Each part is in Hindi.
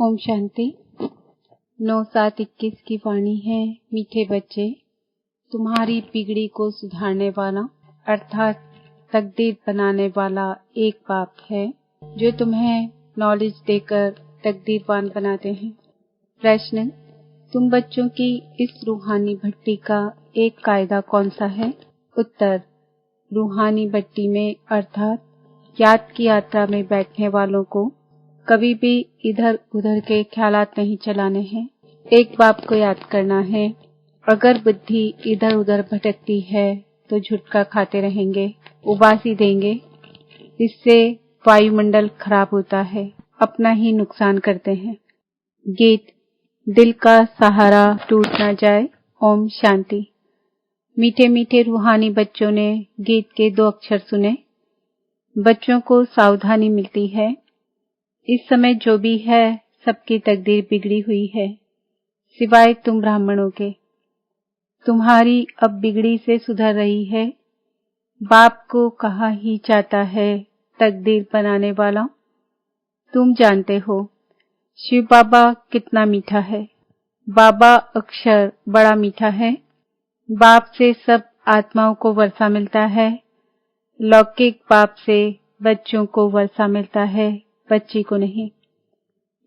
ओम शांति। 9/7/21 की वाणी है। मीठे बच्चे, तुम्हारी बिगड़ी को सुधारने वाला अर्थात तकदीर बनाने वाला एक बाप है जो तुम्हें नॉलेज देकर तकदीरवान बनाते हैं। प्रश्न, तुम बच्चों की इस रूहानी भट्टी का एक कायदा कौन सा है? उत्तर, रूहानी भट्टी में अर्थात याद की यात्रा में बैठने वालों को कभी भी इधर उधर के ख्यालात नहीं चलाने हैं। एक बाप को याद करना है। अगर बुद्धि इधर उधर भटकती है तो झुटका खाते रहेंगे, उबासी देंगे। इससे वायुमंडल खराब होता है, अपना ही नुकसान करते हैं। गीत, दिल का सहारा टूट ना जाए। ओम शांति। मीठे मीठे रूहानी बच्चों ने गीत के 2 अक्षर सुने। बच्चों को सावधानी मिलती है। इस समय जो भी है सबकी तकदीर बिगड़ी हुई है, सिवाय तुम ब्राह्मणों के। तुम्हारी अब बिगड़ी से सुधर रही है। बाप को कहा ही चाहता है तकदीर बनाने वाला। तुम जानते हो शिव बाबा कितना मीठा है। बाबा अक्षर बड़ा मीठा है। बाप से सब आत्माओं को वर्षा मिलता है। लौकिक बाप से बच्चों को वर्षा मिलता है, बच्ची को नहीं।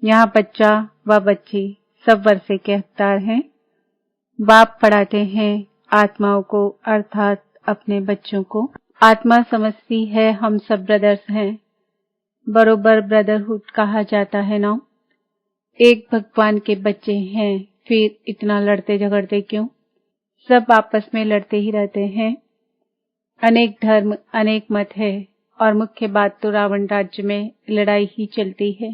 यहाँ बच्चा व बच्ची सब वर्षे के हकदार हैं। बाप पढ़ाते हैं आत्माओं को अर्थात अपने बच्चों को। आत्मा समझती है हम सब ब्रदर्स हैं। बरोबर ब्रदरहुड कहा जाता है ना। एक भगवान के बच्चे हैं, फिर इतना लड़ते झगड़ते क्यों? सब आपस में लड़ते ही रहते हैं। अनेक धर्म अनेक मत है और मुख्य बात तो रावण राज्य में लड़ाई ही चलती है,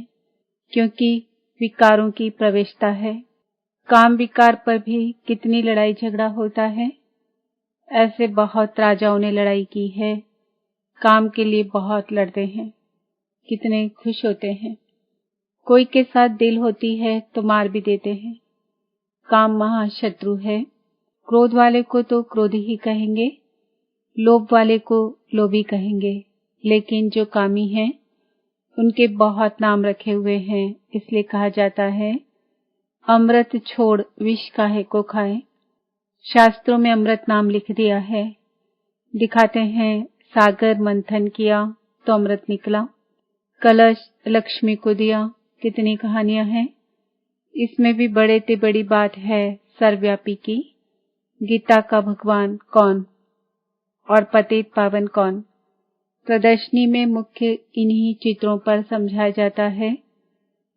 क्योंकि विकारों की प्रवेशता है। काम विकार पर भी कितनी लड़ाई झगड़ा होता है। ऐसे बहुत राजाओं ने लड़ाई की है। काम के लिए बहुत लड़ते हैं, कितने खुश होते हैं। कोई के साथ दिल होती है तो मार भी देते हैं। काम महाशत्रु है। क्रोध वाले को तो क्रोधी ही कहेंगे, लोभ वाले को लोभी कहेंगे, लेकिन जो कामी हैं उनके बहुत नाम रखे हुए हैं। इसलिए कहा जाता है अमृत छोड़ विष काहे को खाए। शास्त्रों में अमृत नाम लिख दिया है। दिखाते हैं सागर मंथन किया तो अमृत निकला। कलश लक्ष्मी को दिया, कितनी कहानियां हैं। इसमें भी बड़े ते बड़ी बात है सर्वव्यापी की। गीता का भगवान कौन और पतित पावन कौन? प्रदर्शनी में मुख्य इन्हीं चित्रों पर समझाया जाता है।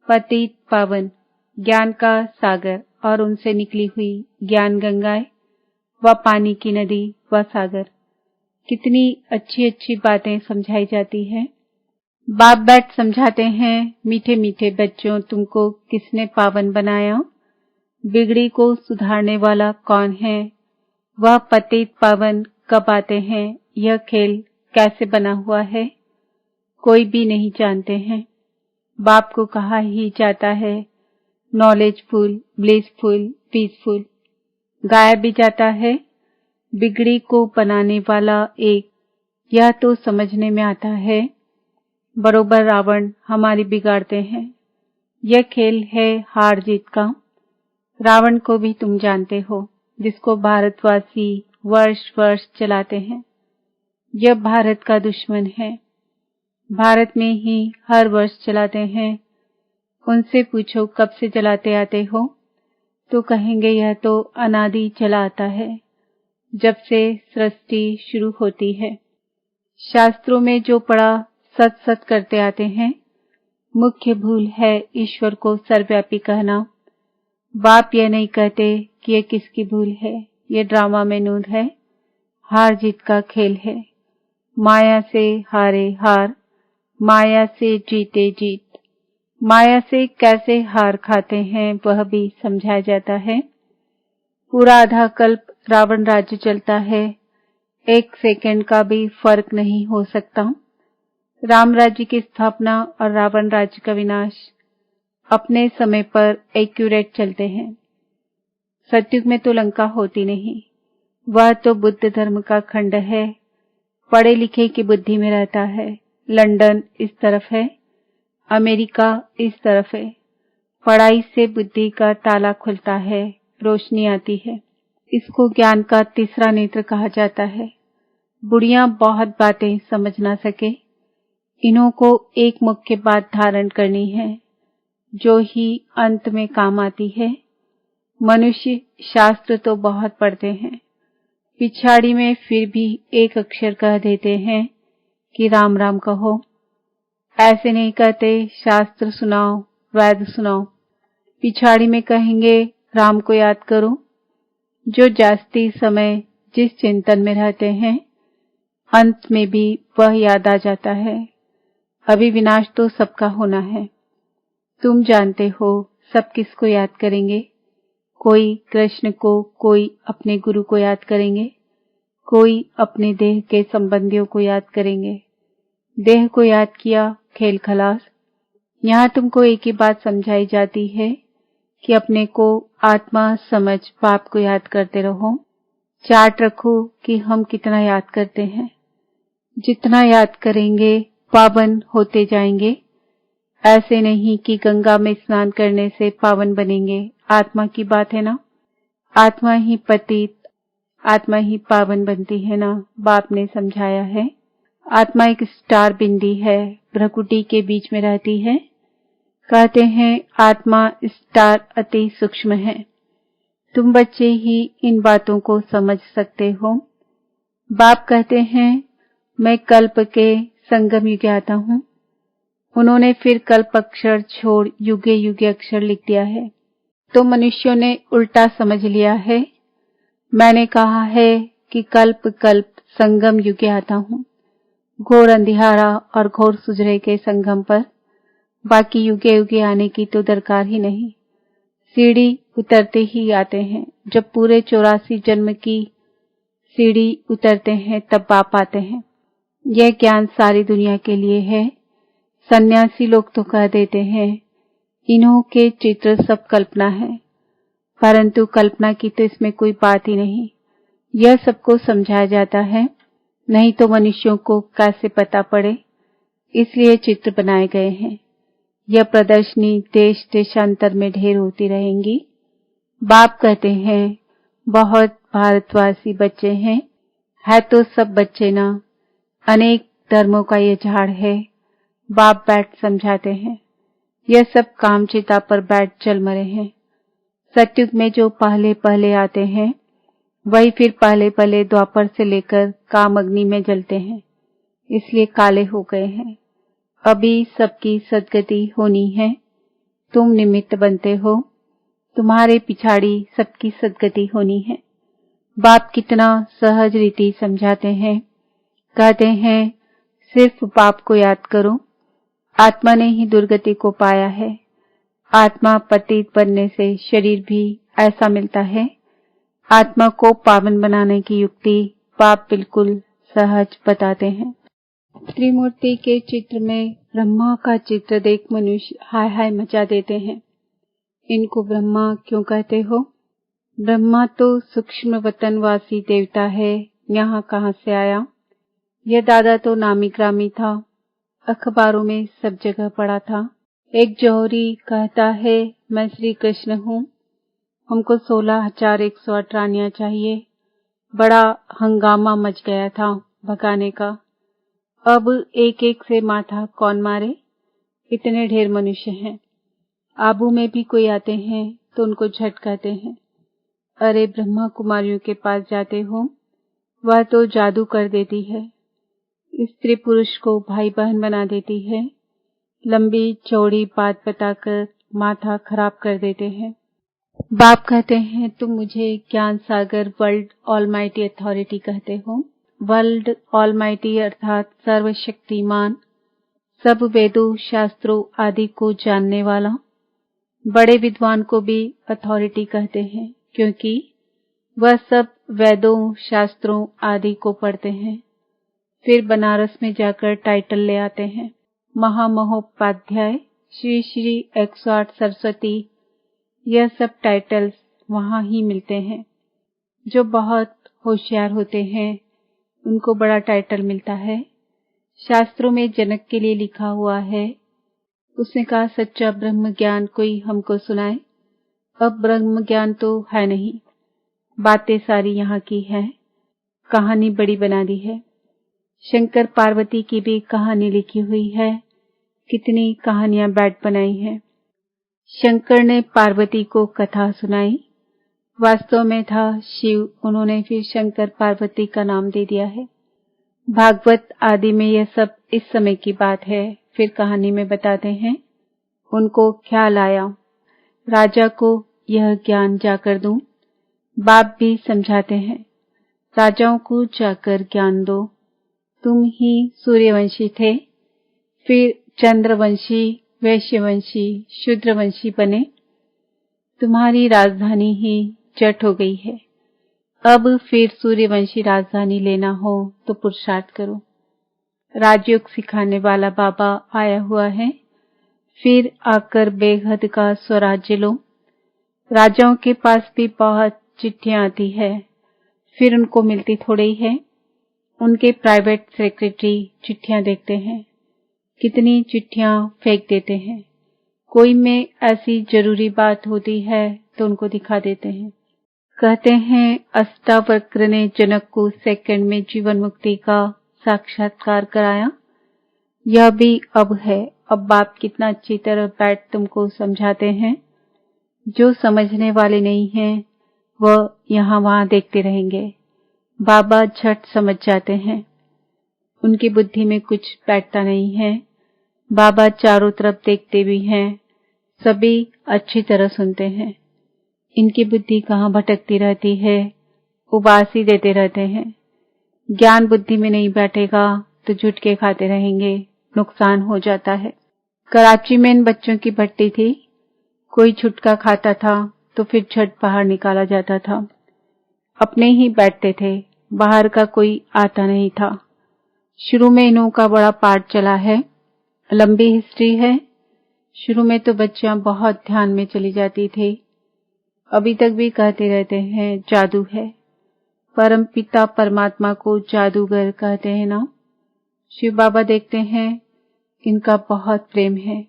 पतित पावन ज्ञान का सागर और उनसे निकली हुई ज्ञान गंगाएं व पानी की नदी व सागर। कितनी अच्छी अच्छी बातें समझाई जाती है। बाप बैठ समझाते हैं मीठे मीठे बच्चों, तुमको किसने पावन बनाया? बिगड़ी को सुधारने वाला कौन है? वह पतित पावन कब आते हैं? यह खेल कैसे बना हुआ है? कोई भी नहीं जानते हैं। बाप को कहा ही जाता है नॉलेजफुल, ब्लिसफुल, पीसफुल। गाया भी जाता है बिगड़ी को बनाने वाला एक। यह तो समझने में आता है। बरोबर रावण हमारी बिगाड़ते हैं। यह खेल है हार जीत का। रावण को भी तुम जानते हो, जिसको भारतवासी वर्ष वर्ष चलाते हैं। यह भारत का दुश्मन है। भारत में ही हर वर्ष चलाते हैं। उनसे पूछो कब से चलाते आते हो, तो कहेंगे यह तो अनादि चला आता है, जब से सृष्टि शुरू होती है। शास्त्रों में जो पढ़ा सत सत करते आते हैं। मुख्य भूल है ईश्वर को सर्वव्यापी कहना। बाप यह नहीं कहते कि यह किसकी भूल है। यह ड्रामा में नूर है, हार जीत का खेल है। माया से हारे हार, माया से जीते जीत। माया से कैसे हार खाते हैं वह भी समझाया जाता है। पूरा आधा कल्प रावण राज्य चलता है, 1 सेकंड का भी फर्क नहीं हो सकता। राम राज्य की स्थापना और रावण राज्य का विनाश अपने समय पर एक्यूरेट चलते हैं। सतयुग में तो लंका होती नहीं, वह तो बुद्ध धर्म का खंड है। पढ़े लिखे की बुद्धि में रहता है। लंदन इस तरफ है, अमेरिका इस तरफ है पढ़ाई से बुद्धि का ताला खुलता है, रोशनी आती है। इसको ज्ञान का तीसरा नेत्र कहा जाता है। बुढ़िया बहुत बातें समझ ना सके, इन्हों को एक मुख्य बात धारण करनी है, जो ही अंत में काम आती है। मनुष्य शास्त्र तो बहुत पढ़ते हैं, पिछाड़ी में फिर भी एक अक्षर कह देते हैं कि राम राम कहो। ऐसे नहीं कहते शास्त्र सुनाओ, वेद सुनाओ, पिछाड़ी में कहेंगे राम को याद करो। जो जास्ती समय जिस चिंतन में रहते हैं, अंत में भी वह याद आ जाता है। अभी विनाश तो सबका होना है। तुम जानते हो सब किसको याद करेंगे। कोई कृष्ण को, कोई अपने गुरु को याद करेंगे, कोई अपने देह के संबंधियों को याद करेंगे। देह को याद किया, खेल खलास। यहाँ तुमको एक ही बात समझाई जाती है कि अपने को आत्मा समझ बाप को याद करते रहो। चार्ट रखो कि हम कितना याद करते हैं। जितना याद करेंगे पावन होते जाएंगे। ऐसे नहीं कि गंगा में स्नान करने से पावन बनेंगे। आत्मा की बात है ना। आत्मा ही पतित, आत्मा ही पावन बनती है ना। बाप ने समझाया है। आत्मा एक स्टार बिंदी है, भ्रकुटी के बीच में रहती है। कहते हैं आत्मा स्टार अति सूक्ष्म है। तुम बच्चे ही इन बातों को समझ सकते हो। बाप कहते हैं मैं कल्प के संगम युगे आता हूँ। उन्होंने फिर कल्प अक्षर छोड़ युगे युगे अक्षर लिख दिया है, तो मनुष्यों ने उल्टा समझ लिया है। मैंने कहा है कि कल्प कल्प संगम युगे आता हूँ, घोर अंधियारा और घोर सुजरे के संगम पर। बाकी युगे युगे आने की तो दरकार ही नहीं। सीढ़ी उतरते ही आते हैं। जब पूरे 84 जन्म की सीढ़ी उतरते हैं तब बाप आते हैं। यह ज्ञान सारी दुनिया के लिए है। सन्यासी लोग तो कह देते हैं इन्हों के चित्र सब कल्पना है, परंतु कल्पना की तो इसमें कोई बात ही नहीं। यह सबको समझाया जाता है, नहीं तो मनुष्यों को कैसे पता पड़े, इसलिए चित्र बनाए गए हैं। यह प्रदर्शनी देश देशांतर में ढेर होती रहेंगी। बाप कहते हैं बहुत भारतवासी बच्चे हैं, है तो सब बच्चे ना। अनेक धर्मों का यह झाड़ है। बाप बैठ समझाते हैं। यह सब कामचिता पर बैठ चल मरे हैं। सतयुग में जो पहले पहले आते हैं, वही फिर पहले पहले द्वापर से लेकर काम अग्नि में जलते हैं, इसलिए काले हो गए हैं। अभी सबकी सदगति होनी है। तुम निमित्त बनते हो, तुम्हारे पिछाड़ी सबकी सदगति होनी है। बाप कितना सहज रीति समझाते हैं। कहते हैं सिर्फ बाप को याद करो। आत्मा ने ही दुर्गति को पाया है। आत्मा पतित बनने से शरीर भी ऐसा मिलता है। आत्मा को पावन बनाने की युक्ति बाप बिल्कुल सहज बताते हैं। त्रिमूर्ति के चित्र में ब्रह्मा का चित्र देख मनुष्य हाय हाय मचा देते हैं। इनको ब्रह्मा क्यों कहते हो? ब्रह्मा तो सूक्ष्म वतनवासी देवता है, यहाँ कहाँ से आया? यह दादा तो नामी ग्रामी था, अखबारों में सब जगह पड़ा था। एक जौहरी कहता है मैं श्री कृष्ण हूँ, हमको 16,108 रानियां चाहिए। बड़ा हंगामा मच गया था भगाने का। अब एक एक से माथा कौन मारे, इतने ढेर मनुष्य हैं। आबू में भी कोई आते हैं तो उनको झट कहते हैं अरे ब्रह्मा कुमारियों के पास जाते हो, वह तो जादू कर देती है, स्त्री पुरुष को भाई बहन बना देती है, लंबी चौड़ी बात बताकर माथा खराब कर देते हैं। बाप कहते हैं तुम मुझे ज्ञान सागर वर्ल्ड ऑलमाइटी अथॉरिटी कहते हो। वर्ल्ड ऑलमाइटी अर्थात सर्वशक्तिमान, सब वेदों शास्त्रों आदि को जानने वाला। बड़े विद्वान को भी अथॉरिटी कहते हैं, क्योंकि वह सब वेदों शास्त्रों आदि को पढ़ते हैं, फिर बनारस में जाकर टाइटल ले आते हैं। महामहोपाध्याय, श्री श्री 108 सरस्वती, यह सब टाइटल्स वहाँ ही मिलते हैं। जो बहुत होशियार होते हैं उनको बड़ा टाइटल मिलता है। शास्त्रों में जनक के लिए लिखा हुआ है, उसने कहा, सच्चा ब्रह्म ज्ञान कोई हमको सुनाए। अब ब्रह्म ज्ञान तो है नहीं, बातें सारी यहाँ की है, कहानी बड़ी बना दी है। शंकर पार्वती की भी कहानी लिखी हुई है, कितनी कहानियां बैठ बनाई हैं। शंकर ने पार्वती को कथा सुनाई, वास्तव में था शिव, उन्होंने फिर शंकर पार्वती का नाम दे दिया है। भागवत आदि में यह सब इस समय की बात है, फिर कहानी में बताते हैं। उनको ख्याल आया, राजा को यह ज्ञान जाकर दूं। बाप भी समझाते हैं, राजाओं को जाकर ज्ञान दो। तुम ही सूर्यवंशी थे, फिर चंद्रवंशी, वैश्यवंशी, शूद्रवंशी बने। तुम्हारी राजधानी ही जट हो गई है। अब फिर सूर्यवंशी राजधानी लेना हो तो पुरुषार्थ करो। राजयोग सिखाने वाला बाबा आया हुआ है, फिर आकर बेहद का स्वराज्य लो। राजाओं के पास भी बहुत चिट्ठियां आती है, फिर उनको मिलती थोड़ी ही है। उनके प्राइवेट सेक्रेटरी चिट्ठियां देखते हैं, कितनी चिट्ठियां फेंक देते हैं। कोई में ऐसी जरूरी बात होती है तो उनको दिखा देते हैं। कहते हैं अष्टावक्र ने जनक को सेकंड में जीवन मुक्ति का साक्षात्कार कराया। यह भी अब है। अब बाप कितना अच्छी तरह बैठ तुमको समझाते हैं। जो समझने वाले नहीं हैं वह यहाँ वहां देखते रहेंगे, बाबा झट समझ जाते हैं। उनकी बुद्धि में कुछ बैठता नहीं है। बाबा चारों तरफ देखते भी हैं, सभी अच्छी तरह सुनते हैं। इनकी बुद्धि कहाँ भटकती रहती है, उबासी देते रहते हैं। ज्ञान बुद्धि में नहीं बैठेगा तो झुटके खाते रहेंगे, नुकसान हो जाता है। कराची में इन बच्चों की भट्टी थी, कोई छुटका खाता था तो फिर झट बाहर निकाला जाता था। अपने ही बैठते थे, बाहर का कोई आता नहीं था। शुरू में इन्हों का बड़ा पाठ चला है, लंबी हिस्ट्री है। शुरू में तो बच्चियां बहुत ध्यान में चली जाती थी, अभी तक भी कहते रहते हैं जादू है। परम पिता परमात्मा को जादूगर कहते हैं ना। शिव बाबा देखते हैं इनका बहुत प्रेम है,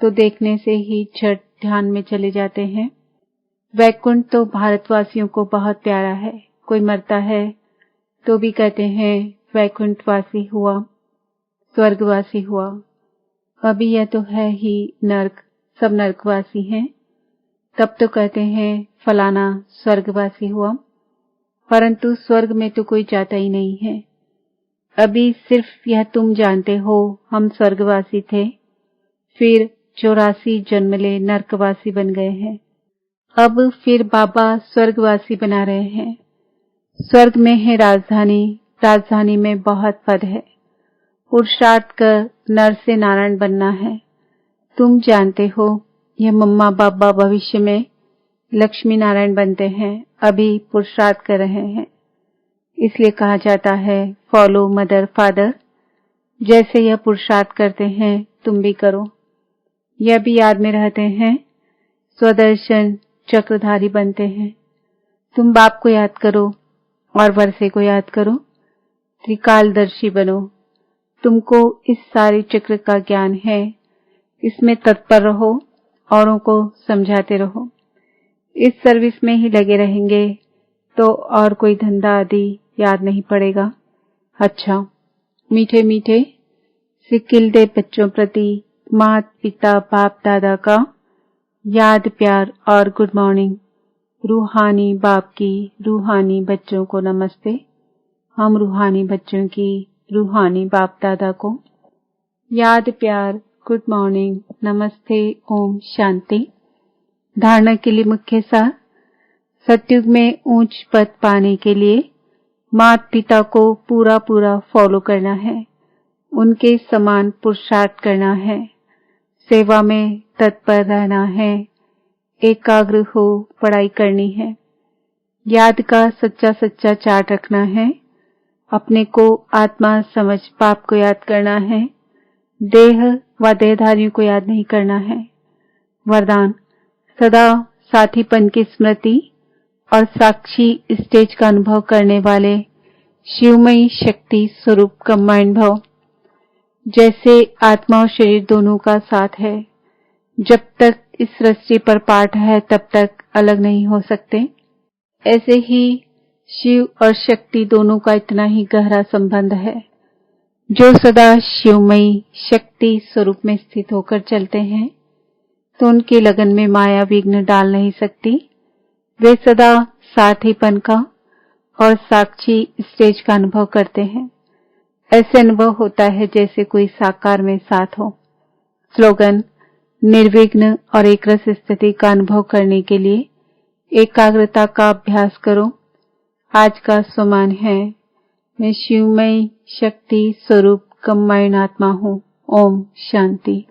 तो देखने से ही झट ध्यान में चले जाते हैं। वैकुंठ तो भारतवासियों को बहुत प्यारा है। कोई मरता है तो भी कहते हैं वैकुंठवासी हुआ, स्वर्गवासी हुआ। अभी यह तो है ही नर्क, सब नर्कवासी हैं। तब तो कहते हैं फलाना स्वर्गवासी हुआ, परंतु स्वर्ग में तो कोई जाता ही नहीं है। अभी सिर्फ यह तुम जानते हो हम स्वर्गवासी थे, फिर 84 जन्म ले नर्कवासी बन गए हैं। अब फिर बाबा स्वर्गवासी बना रहे हैं। स्वर्ग में है राजधानी, राजधानी में बहुत पद है। पुरुषार्थ कर नर से नारायण बनना है। तुम जानते हो यह मम्मा बाबा भविष्य में लक्ष्मी नारायण बनते हैं, अभी पुरुषार्थ कर रहे हैं। इसलिए कहा जाता है फॉलो मदर फादर। जैसे यह पुरुषार्थ करते हैं तुम भी करो। यह भी याद में रहते हैं, स्वदर्शन चक्रधारी बनते हैं। तुम बाप को याद करो और वर्षे को याद करो, त्रिकालदर्शी बनो। तुमको इस सारे चक्र का ज्ञान है, इसमें तत्पर रहो, औरों को समझाते रहो। इस सर्विस में ही लगे रहेंगे तो और कोई धंधा आदि याद नहीं पड़ेगा। अच्छा, मीठे मीठे सिकिलदे बच्चों प्रति माता पिता बाप दादा का याद प्यार और गुड मॉर्निंग। रूहानी बाप की रूहानी बच्चों को नमस्ते। हम रूहानी बच्चों की रूहानी बाप दादा को याद प्यार, गुड मॉर्निंग, नमस्ते, ओम शांति। धारणा के लिए मुख्य सार, सतयुग में ऊंच पद पाने के लिए माता पिता को पूरा पूरा फॉलो करना है, उनके समान पुरुषार्थ करना है, सेवा में तत्पर रहना है, एकाग्र हो पढ़ाई करनी है, याद का सच्चा सच्चा चार्ट रखना है, अपने को आत्मा समझ पाप को याद करना है, देह व देहधारियों को याद नहीं करना है। वरदान, सदा साथीपन की स्मृति और साक्षी स्टेज का अनुभव करने वाले शिवमयी शक्ति स्वरूप का माइंड भाव। जैसे आत्मा और शरीर दोनों का साथ है, जब तक इस सृष्टि पर पाठ है तब तक अलग नहीं हो सकते। ऐसे ही शिव और शक्ति दोनों का इतना ही गहरा संबंध है। जो सदा शिवमयी शक्ति स्वरूप में स्थित होकर चलते हैं, तो उनकी लगन में माया विघ्न डाल नहीं सकती। वे सदा साथीपन का और साक्षी स्टेज का अनुभव करते हैं। ऐसे अनुभव होता है जैसे कोई साकार में साथ हो। स्लोगन: निर्विघ्न और एकरस स्थिति का अनुभव करने के लिए एकाग्रता का अभ्यास करो। आज का स्वमान है, मैं शिवमयी शक्ति स्वरूप कंबाइंड आत्मा हूँ। ओम शांति।